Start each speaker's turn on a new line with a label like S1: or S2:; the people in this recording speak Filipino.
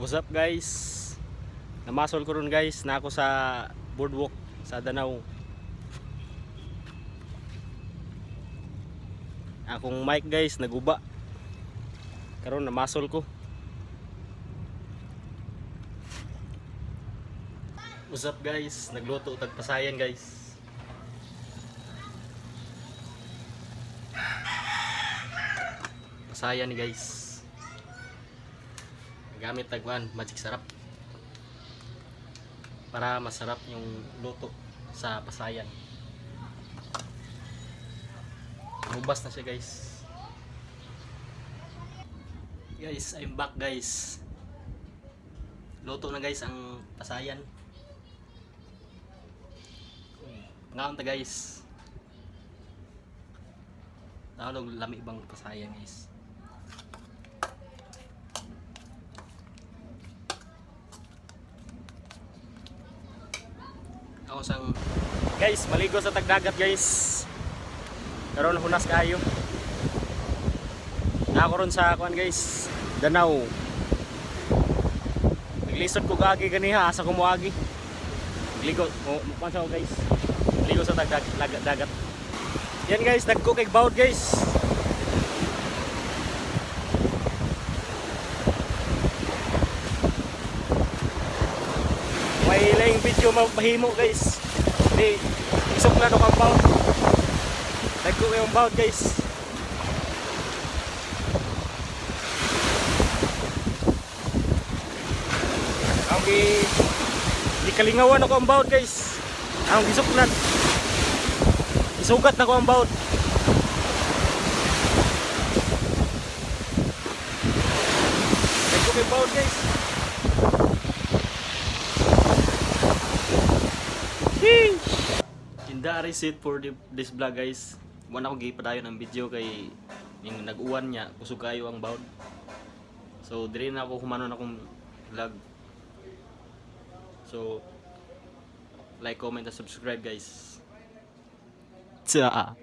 S1: What's up guys? Namasol ko ron guys na ako sa boardwalk sa Danau. Akong mic guys naguba. Karon namasol ko. What's up guys? Nagluto tag pasayan guys. Pasayan ni guys. Gamit tagwan magic sarap para masarap yung luto sa pasayan. Ubas na siya guys. Guys, I'm back guys. Luto na guys ang pasayan. Ngaon ta guys. Tawag lami ibang pasayan guys. Ako sang guys, maligo sa tagdagat guys. Karon hunas kayo. Ako ron sa kuan guys, Danau. Naglisod ko kaagi ganiha asa ko moagi. Ligo, pansa ko guys. Ligo sa dagat. Yan guys, dagko kay bawd guys. May laing video mahimo guys. Di isok na kang bawd. Dagko yung bawd guys. Ang di kalingawan ako ang bawd guys. Ang gisuklan. Isugat na ko ang bawd. Dagko yung bawd guys. Inda reset for this vlog guys. Wala ko gipadayon ang video kay yung nag-uwan niya kusog kayo ang bawd. So dire na ako humanon akong vlog. So like, comment, and subscribe guys. Tsa.